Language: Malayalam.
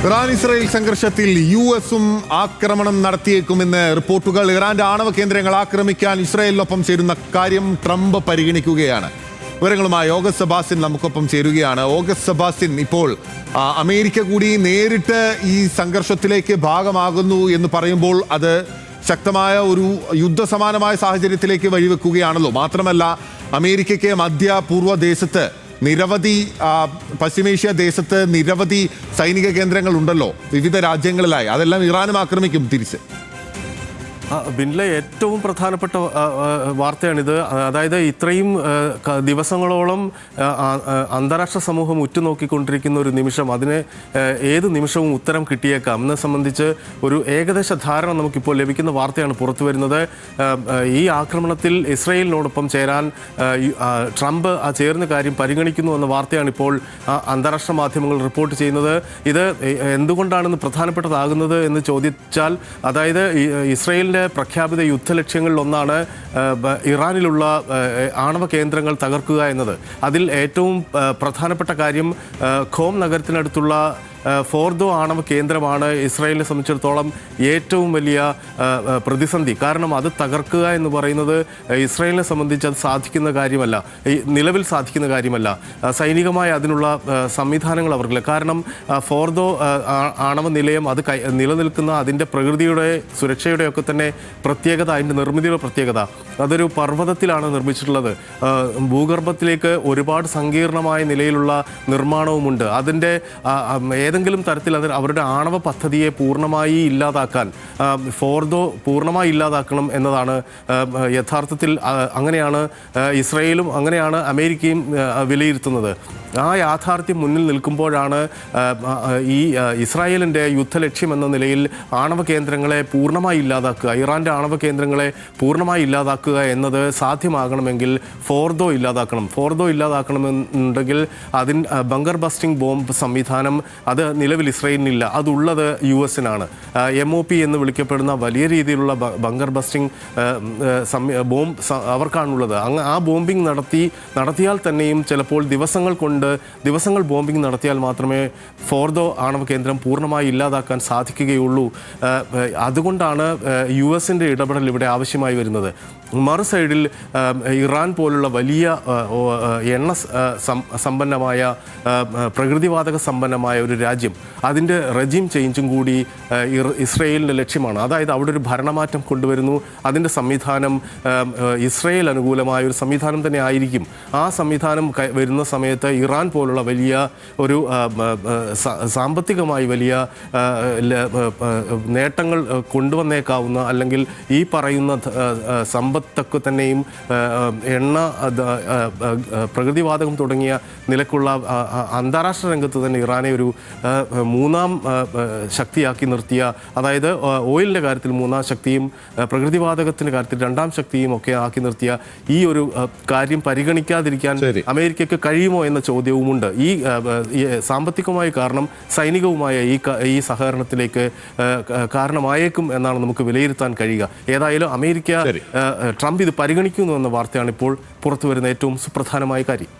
ഇറാൻ ഇസ്രായേൽ സംഘർഷത്തിൽ യുഎസും ആക്രമണം നടത്തിയേക്കുമെന്ന് റിപ്പോർട്ടുകൾ. ഇറാന്റെ ആണവ കേന്ദ്രങ്ങൾ ആക്രമിക്കാൻ ഇസ്രായേലിനൊപ്പം ചേരുന്ന കാര്യം ട്രംപ് പരിഗണിക്കുകയാണ്. വിവരങ്ങളുമായി ഓഗസ്റ്റ് സെബാസ്റ്റ്യൻ നമുക്കൊപ്പം ചേരുകയാണ്. ഓഗസ്റ്റ് സെബാസ്റ്റ്യൻ, ഇപ്പോൾ അമേരിക്ക കൂടി നേരിട്ട് ഈ സംഘർഷത്തിലേക്ക് ഭാഗമാകുന്നു എന്ന് പറയുമ്പോൾ അത് ശക്തമായ ഒരു യുദ്ധസമാനമായ സാഹചര്യത്തിലേക്ക് വഴിവെക്കുകയാണല്ലോ. മാത്രമല്ല, അമേരിക്കയ്ക്ക് മധ്യപൂർവ്വ ദേശത്ത് നിരവധി പശ്ചിമേഷ്യ ദേശത്ത് നിരവധി സൈനിക കേന്ദ്രങ്ങൾ ഉണ്ടല്ലോ വിവിധ രാജ്യങ്ങളിലായി. അതെല്ലാം ഇറാനും ആക്രമിക്കും തിരിച്ച്. ബിൻലെ ഏറ്റവും പ്രധാനപ്പെട്ട വാർത്തയാണിത്. അതായത് ഇത്രയും ദിവസങ്ങളോളം അന്താരാഷ്ട്ര സമൂഹം ഉറ്റുനോക്കിക്കൊണ്ടിരിക്കുന്ന ഒരു നിമിഷം, അതിന് ഏത് നിമിഷവും ഉത്തരം കിട്ടിയേക്കാം എന്നെ സംബന്ധിച്ച് ഒരു ഏകദേശ ധാരണ നമുക്കിപ്പോൾ ലഭിക്കുന്ന വാർത്തയാണ് പുറത്തു വരുന്നത്. ഈ ആക്രമണത്തിൽ ഇസ്രായേലിനോടൊപ്പം ചേരാൻ ട്രംപ് ചേർന്ന കാര്യം പരിഗണിക്കുന്നു എന്ന വാർത്തയാണ് ഇപ്പോൾ അന്താരാഷ്ട്ര മാധ്യമങ്ങൾ റിപ്പോർട്ട് ചെയ്യുന്നത്. ഇത് എന്തുകൊണ്ടാണെന്ന് പ്രധാനപ്പെട്ടതാകുന്നത് എന്ന് ചോദിച്ചാൽ, അതായത് ഇസ്രായേലിൻ്റെ പ്രഖ്യാപിത യുദ്ധലക്ഷ്യങ്ങളിലൊന്നാണ് ഇറാനിലുള്ള ആണവ കേന്ദ്രങ്ങൾ തകർക്കുക എന്നത്. അതിൽ ഏറ്റവും പ്രധാനപ്പെട്ട കാര്യം ഖോം നഗരത്തിനടുത്തുള്ള ഫോർദോ ആണവ കേന്ദ്രമാണ് ഇസ്രായേലിനെ സംബന്ധിച്ചിടത്തോളം ഏറ്റവും വലിയ പ്രതിസന്ധി. കാരണം അത് തകർക്കുക എന്ന് പറയുന്നത് ഇസ്രായേലിനെ സംബന്ധിച്ച് അത് സാധിക്കുന്ന കാര്യമല്ല, നിലവിൽ സാധിക്കുന്ന കാര്യമല്ല. സൈനികമായ അതിനുള്ള സംവിധാനങ്ങൾ അവർക്കില്ല. കാരണം ഫോർദോ ആണവ നിലയം അത് നിലനിൽക്കുന്ന അതിൻ്റെ പ്രകൃതിയുടെ സുരക്ഷയുടെയൊക്കെ തന്നെ പ്രത്യേകത, അതിൻ്റെ നിർമ്മിതിയുടെ പ്രത്യേകത, അതൊരു പർവ്വതത്തിലാണ് നിർമ്മിച്ചിട്ടുള്ളത്. ഭൂഗർഭത്തിലേക്ക് ഒരുപാട് സങ്കീർണമായ നിലയിലുള്ള നിർമ്മാണവുമുണ്ട്. അതിൻ്റെ ഏതെങ്കിലും തരത്തിൽ അത് അവരുടെ ആണവ പദ്ധതിയെ പൂർണ്ണമായി ഇല്ലാതാക്കാൻ, ഫോർദോ പൂർണ്ണമായി ഇല്ലാതാക്കണം എന്നതാണ് യഥാർത്ഥത്തിൽ. അങ്ങനെയാണ് ഇസ്രായേലും അങ്ങനെയാണ് അമേരിക്കയും വിലയിരുത്തുന്നത്. ആ യാഥാർത്ഥ്യം മുന്നിൽ നിൽക്കുമ്പോഴാണ് ഈ ഇസ്രായേലിൻ്റെ യുദ്ധലക്ഷ്യം എന്ന നിലയിൽ ആണവ കേന്ദ്രങ്ങളെ പൂർണ്ണമായി ഇല്ലാതാക്കുക, ഇറാൻ്റെ ആണവ കേന്ദ്രങ്ങളെ പൂർണ്ണമായി ഇല്ലാതാക്കുക എന്നത് സാധ്യമാകണമെങ്കിൽ ഫോർദോ ഇല്ലാതാക്കണം. ഫോർദോ ഇല്ലാതാക്കണമെന്നുണ്ടെങ്കിൽ ബങ്കർ ബസ്റ്റിംഗ് ബോംബ് സംവിധാനം അത് നിലവിൽ ഇസ്രായേലിനില്ല. അതുള്ളത് യുഎസിനാണ്. MOP എന്ന് വിളിക്കപ്പെടുന്ന വലിയ രീതിയിലുള്ള ബങ്കർ ബസ്റ്റിംഗ് ബോംബ് അവർക്കാണുള്ളത്. ആ ബോംബിംഗ് നടത്തിയാൽ തന്നെയും ചിലപ്പോൾ ദിവസങ്ങൾ ബോംബിംഗ് നടത്തിയാൽ മാത്രമേ ഫോർദോ ആണവ കേന്ദ്രം പൂർണ്ണമായി ഇല്ലാതാക്കാൻ സാധിക്കുകയുള്ളൂ. അതുകൊണ്ടാണ് യുഎസിൻ്റെ ഇടപെടൽ ഇവിടെ ആവശ്യമായി വരുന്നത്. മറു സൈഡിൽ ഇറാൻ പോലുള്ള വലിയ എണ്ണ സമ്പന്നമായ പ്രകൃതിവാതക സമ്പന്നമായ ഒരു രാജ്യം, അതിൻ്റെ റെജീം ചേഞ്ചും കൂടി ഇസ്രായേലിൻ്റെ ലക്ഷ്യമാണ്. അതായത് അവിടെ ഒരു ഭരണമാറ്റം കൊണ്ടുവരുന്നു. അതിൻ്റെ സംവിധാനം ഇസ്രായേൽ അനുകൂലമായ ഒരു സംവിധാനം തന്നെ ആയിരിക്കും. ആ സംവിധാനം വരുന്ന സമയത്ത് ഇറാൻ പോലുള്ള വലിയ ഒരു സാമ്പത്തികമായി വലിയ നേട്ടങ്ങൾ കൊണ്ടുവന്നേക്കാവുന്ന, അല്ലെങ്കിൽ ഈ പറയുന്ന സമ്പത്തൊക്കെ തന്നെയും എണ്ണ, പ്രകൃതിവാതകം തുടങ്ങിയ നിലക്കുള്ള അന്താരാഷ്ട്ര രംഗത്ത് തന്നെ ഇറാനെ ഒരു മൂന്നാം ശക്തിയാക്കി നിർത്തിയ, അതായത് ഓയിലിൻ്റെ കാര്യത്തിൽ മൂന്നാം ശക്തിയും പ്രകൃതിവാതകത്തിൻ്റെ കാര്യത്തിൽ രണ്ടാം ശക്തിയും ഒക്കെ ആക്കി നിർത്തിയ ഈ ഒരു കാര്യം പരിഗണിക്കാതിരിക്കാൻ അമേരിക്കയ്ക്ക് കഴിയുമോ എന്ന ചോദ്യവുമുണ്ട്. ഈ സാമ്പത്തികമായ കാരണം സൈനികവുമായ ഈ സഹകരണത്തിലേക്ക് കാരണമായേക്കും എന്നാണ് നമുക്ക് വിലയിരുത്താൻ കഴിയുക. ഏതായാലും അമേരിക്ക, ട്രംപ് ഇത് പരിഗണിക്കുന്നു എന്ന വാർത്തയാണ് ഇപ്പോൾ പുറത്തുവരുന്ന ഏറ്റവും സുപ്രധാനമായ കാര്യം.